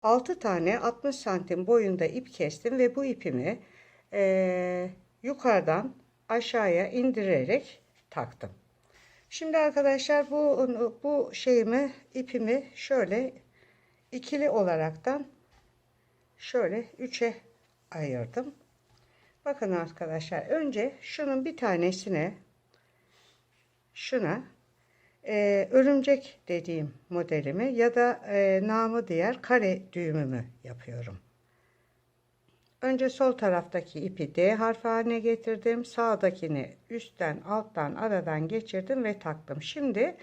6 tane 60 santim boyunda ip kestim ve bu ipimi yukarıdan aşağıya indirerek taktım. Şimdi arkadaşlar bu ipimi şöyle ikili olaraktan şöyle 3'e ayırdım. Bakın arkadaşlar, önce şunun bir tanesine şuna örümcek dediğim modelimi ya da namı diğer kare düğümümü yapıyorum. Önce sol taraftaki ipi D harfi haline getirdim. Sağdakini üstten, alttan, aradan geçirdim ve taktım. Şimdi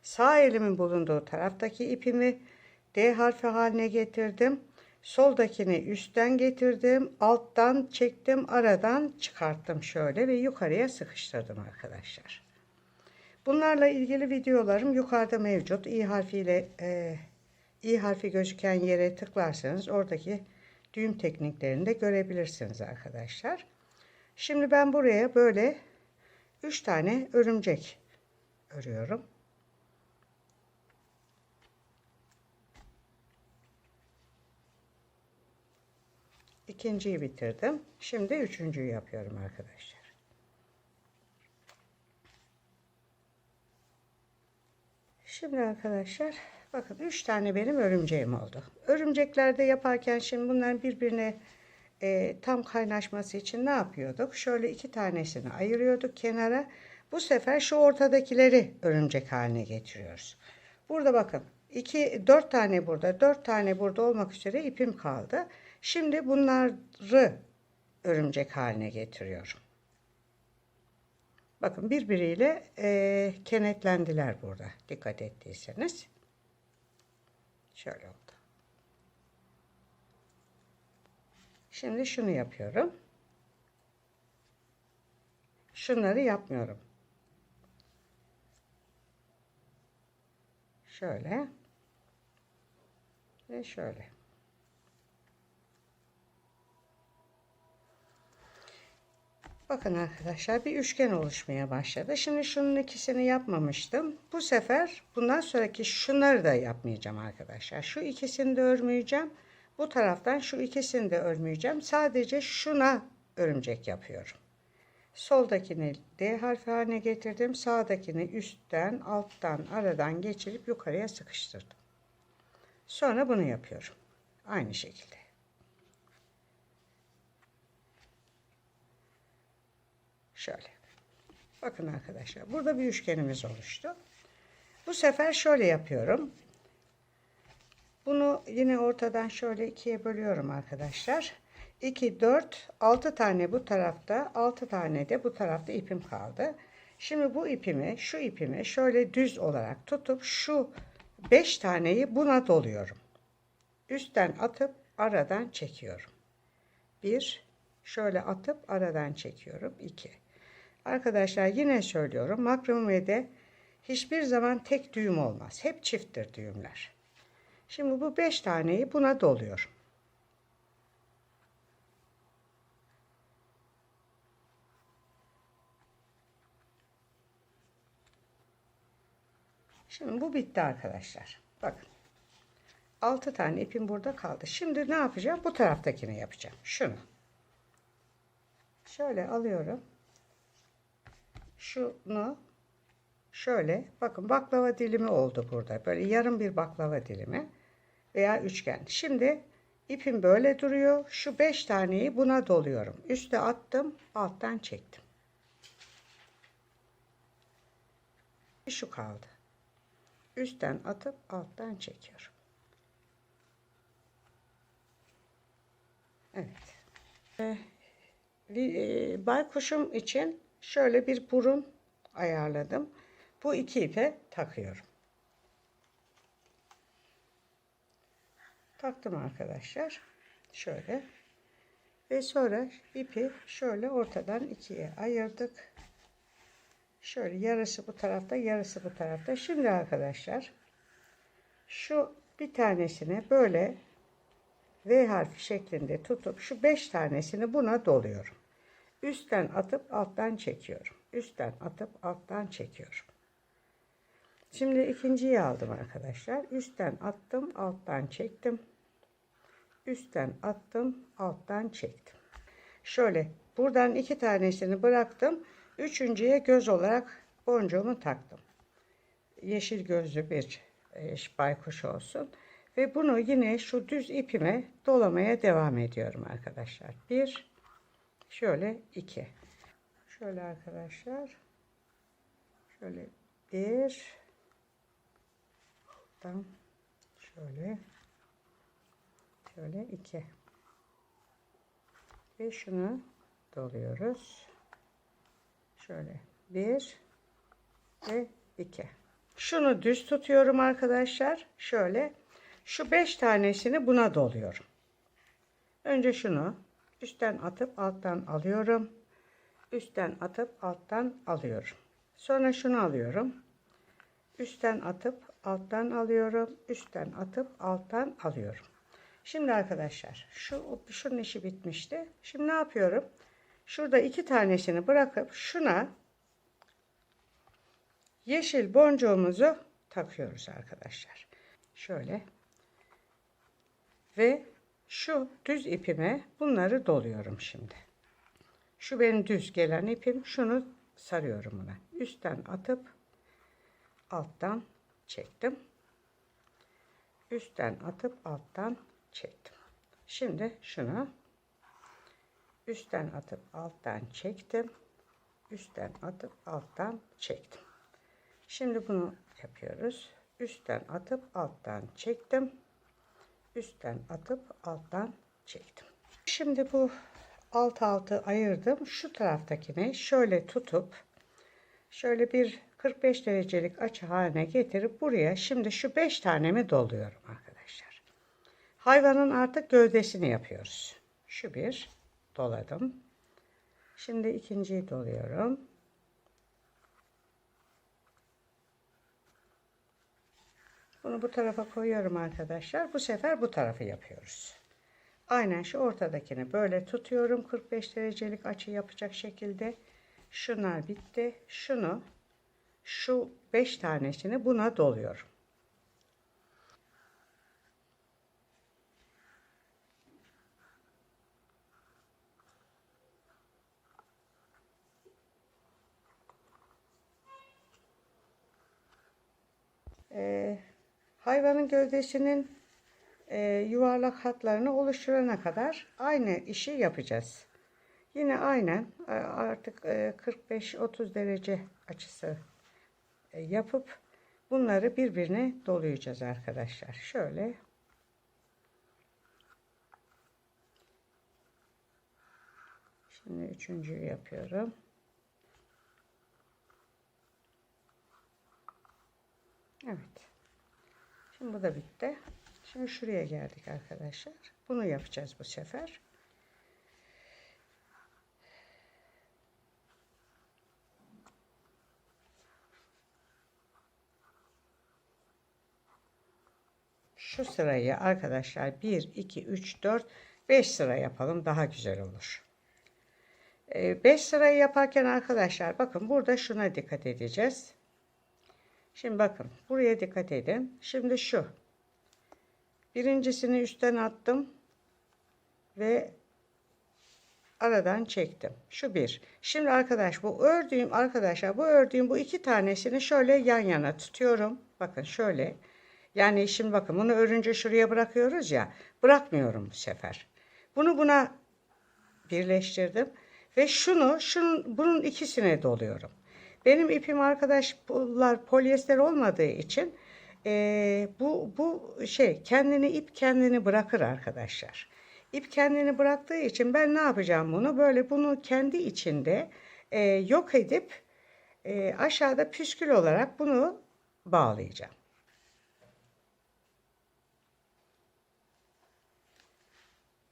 sağ elimin bulunduğu taraftaki ipimi D harfi haline getirdim. Soldakini üstten getirdim. Alttan çektim, aradan çıkarttım şöyle ve yukarıya sıkıştırdım arkadaşlar. Bunlarla ilgili videolarım yukarıda mevcut. İ harfi gözüken yere tıklarsanız oradaki düğüm tekniklerini de görebilirsiniz arkadaşlar. Şimdi ben buraya böyle 3 tane örümcek örüyorum. İkinciyi bitirdim. Şimdi üçüncüyü yapıyorum arkadaşlar. Şimdi arkadaşlar bakın 3 tane benim örümceğim oldu. Örümceklerde yaparken şimdi bunların birbirine tam kaynaşması için ne yapıyorduk? Şöyle 2 tanesini ayırıyorduk kenara. Bu sefer şu ortadakileri örümcek haline getiriyoruz. Burada bakın 4 tane burada, 4 tane burada olmak üzere ipim kaldı. Şimdi bunları örümcek haline getiriyorum. Bakın birbiriyle kenetlendiler burada. Dikkat ettiyseniz. Şöyle oldu. Şimdi şunu yapıyorum. Şunları yapmıyorum. Şöyle ve şöyle. Bakın arkadaşlar, bir üçgen oluşmaya başladı. Şimdi şunun ikisini yapmamıştım. Bu sefer bundan sonraki şunları da yapmayacağım arkadaşlar. Şu ikisini de örmeyeceğim. Bu taraftan şu ikisini de örmeyeceğim. Sadece şuna örümcek yapıyorum. Soldakini D harfi haline getirdim. Sağdakini üstten, alttan, aradan geçirip yukarıya sıkıştırdım. Sonra bunu yapıyorum. Aynı şekilde. Şöyle. Bakın arkadaşlar, burada bir üçgenimiz oluştu. Bu sefer şöyle yapıyorum. Bunu yine ortadan şöyle ikiye bölüyorum arkadaşlar. 2, 4, 6 tane bu tarafta, 6 tane de bu tarafta ipim kaldı. Şimdi bu ipimi, şu ipimi şöyle düz olarak tutup şu 5 taneyi buna doluyorum. Üstten atıp aradan çekiyorum. 1, şöyle atıp aradan çekiyorum. 2. Arkadaşlar yine söylüyorum, makramede hiçbir zaman tek düğüm olmaz. Hep çifttir düğümler. Şimdi bu 5 taneyi buna doluyorum. Şimdi bu bitti arkadaşlar. Bakın. 6 tane ipim burada kaldı. Şimdi ne yapacağım? Bu taraftakini yapacağım. Şunu. Şöyle alıyorum. Şunu şöyle, bakın baklava dilimi oldu burada. Böyle yarım bir baklava dilimi veya üçgen. Şimdi ipim böyle duruyor. Şu 5 taneyi buna doluyorum. Üste attım, alttan çektim. Şu kaldı. Üstten atıp alttan çekiyorum. Evet. Baykuşum için şöyle bir burun ayarladım. Bu iki ipe takıyorum. Taktım arkadaşlar. Şöyle. Ve sonra ipi şöyle ortadan ikiye ayırdık. Şöyle yarısı bu tarafta, yarısı bu tarafta. Şimdi arkadaşlar şu bir tanesini böyle V harfi şeklinde tutup şu 5 tanesini buna doluyorum. Üstten atıp alttan çekiyorum. Üstten atıp alttan çekiyorum. Şimdi ikinciyi aldım arkadaşlar. Üstten attım, alttan çektim. üstten attım, alttan çektim. Şöyle buradan 2 tanesini bıraktım. Üçüncüye göz olarak boncuğumu taktım. Yeşil gözlü bir baykuş olsun. Ve bunu yine şu düz ipime dolamaya devam ediyorum arkadaşlar. Bir, şöyle iki. Şöyle arkadaşlar. Şöyle bir. Tam şöyle. Şöyle iki. Ve şunu doluyoruz. Şöyle bir ve iki. Şunu düz tutuyorum arkadaşlar. Şöyle. Şu 5 tanesini buna doluyorum. Önce şunu üstten atıp alttan alıyorum. Üstten atıp alttan alıyorum. Sonra şunu alıyorum. Üstten atıp alttan alıyorum. Üstten atıp alttan alıyorum. Şimdi arkadaşlar şunun işi bitmişti. Şimdi ne yapıyorum? Şurada 2 tanesini bırakıp şuna yeşil boncuğumuzu takıyoruz arkadaşlar. Şöyle. Ve şu düz ipime bunları doluyorum şimdi. Şu benim düz gelen ipim. Şunu sarıyorum buna. Üstten atıp alttan çektim. Üstten atıp alttan çektim. Şimdi şunu üstten atıp alttan çektim. Üstten atıp alttan çektim. Şimdi bunu yapıyoruz. Üstten atıp alttan çektim. Üstten atıp alttan çektim. Şimdi bu alt ayırdım. Şu taraftakini şöyle tutup şöyle bir 45 derecelik açı haline getirip buraya şimdi şu 5 tanemi doluyorum arkadaşlar. Hayvanın artık gövdesini yapıyoruz. Şu bir doladım. Şimdi ikinciyi doluyorum. Bunu bu tarafa koyuyorum arkadaşlar. Bu sefer bu tarafı yapıyoruz. Aynen şu ortadakini böyle tutuyorum. 45 derecelik açı yapacak şekilde. Şunlar bitti. Şu 5 tanesini buna doluyorum. Hayvanın gövdesinin yuvarlak hatlarını oluşturana kadar aynı işi yapacağız. Yine aynen artık 45-30 derece açısı yapıp bunları birbirine dolayacağız arkadaşlar. Şöyle. Şimdi üçüncüyü yapıyorum. Evet. Şimdi bu da bitti. Şimdi şuraya geldik arkadaşlar. Bunu yapacağız bu sefer. Şu sırayı arkadaşlar 1, 2, 3, 4, 5 sıra yapalım. Daha güzel olur. 5 sırayı yaparken arkadaşlar bakın burada şuna dikkat edeceğiz. Şimdi bakın buraya dikkat edin. Şimdi şu. Birincisini üstten attım. Ve aradan çektim. Şu bir. Şimdi arkadaşlar bu ördüğüm bu 2 tanesini şöyle yan yana tutuyorum. Bakın şöyle. Yani şimdi bakın bunu örünce şuraya bırakıyoruz ya. Bırakmıyorum bu sefer. Bunu buna birleştirdim. Ve bunun ikisine doluyorum. Benim ipim arkadaşlar polyester olmadığı için bu ip kendini bırakır arkadaşlar. İp kendini bıraktığı için ben ne yapacağım bunu? Böyle bunu kendi içinde yok edip aşağıda püskül olarak bunu bağlayacağım.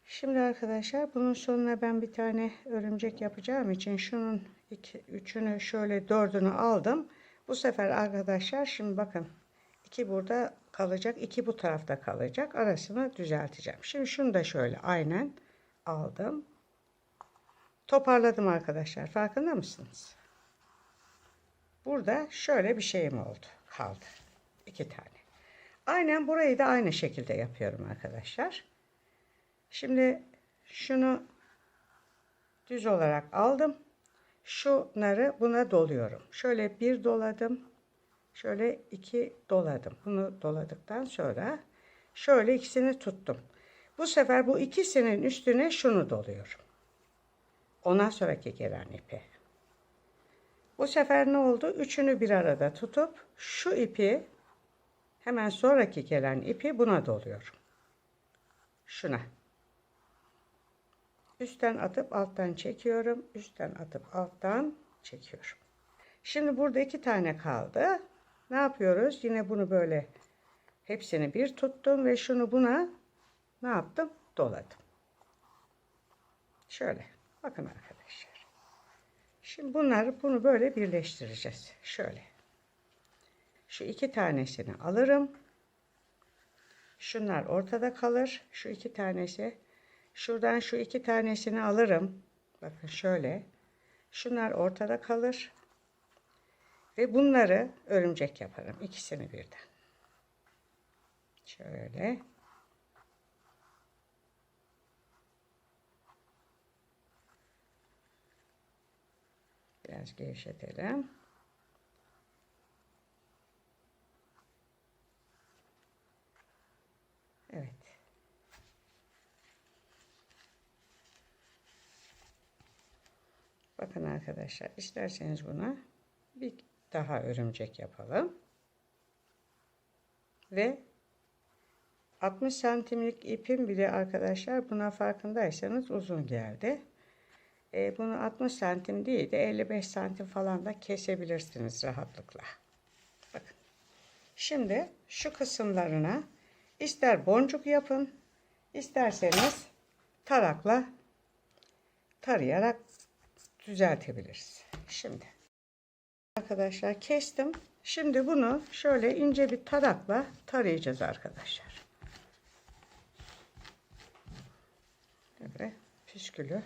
Şimdi arkadaşlar bunun sonuna ben bir tane örümcek yapacağım için şunun üçünü şöyle dördünü aldım. Bu sefer arkadaşlar şimdi bakın 2 burada kalacak, 2 bu tarafta kalacak. Arasını düzelteceğim. Şimdi şunu da şöyle aynen aldım. Toparladım arkadaşlar. Farkında mısınız? Burada şöyle bir şeyim oldu. Kaldı. 2 tane. Aynen burayı da aynı şekilde yapıyorum arkadaşlar. Şimdi şunu düz olarak aldım. Şunları buna doluyorum. Şöyle bir doladım. Şöyle iki doladım. Bunu doladıktan sonra şöyle ikisini tuttum. Bu sefer bu ikisinin üstüne şunu doluyorum. Ondan sonraki gelen ipi. Bu sefer ne oldu? Üçünü bir arada tutup şu ipi, hemen sonraki gelen ipi buna doluyorum. Şuna. Üstten atıp alttan çekiyorum. Üstten atıp alttan çekiyorum. Şimdi burada 2 tane kaldı. Ne yapıyoruz? Yine bunu böyle hepsini bir tuttum ve şunu buna ne yaptım? Doladım. Şöyle. Bakın arkadaşlar. Şimdi bunu böyle birleştireceğiz. Şöyle. Şu 2 tanesini alırım. Şunlar ortada kalır. Şu 2 tanesi. Şuradan şu 2 tanesini alırım. Bakın şöyle. Şunlar ortada kalır. Ve bunları örümcek yaparım. İkisini birden. Şöyle. Biraz gevşetelim. Evet. Bakın arkadaşlar, isterseniz buna bir daha örümcek yapalım. Ve 60 santimlik ipim bile arkadaşlar, buna farkındaysanız uzun geldi. Bunu 60 santim değil de 55 santim falan da kesebilirsiniz rahatlıkla. Bakın. Şimdi şu kısımlarına ister boncuk yapın, isterseniz tarakla tarayarak düzeltebiliriz. Şimdi arkadaşlar kestim. Şimdi bunu şöyle ince bir tarakla tarayacağız arkadaşlar. Böyle püskülü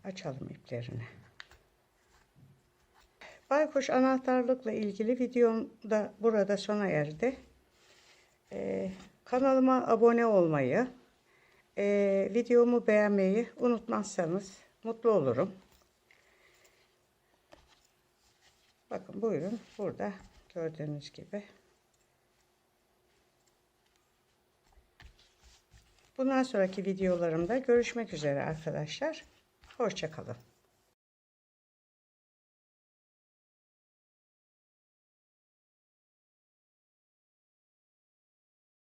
açalım iplerini. Baykuş anahtarlıkla ilgili videom da burada sona erdi. Kanalıma abone olmayı, videomu beğenmeyi unutmazsanız mutlu olurum. Bakın buyurun, burada gördüğünüz gibi. Bundan sonraki videolarımda görüşmek üzere arkadaşlar. Hoşça kalın.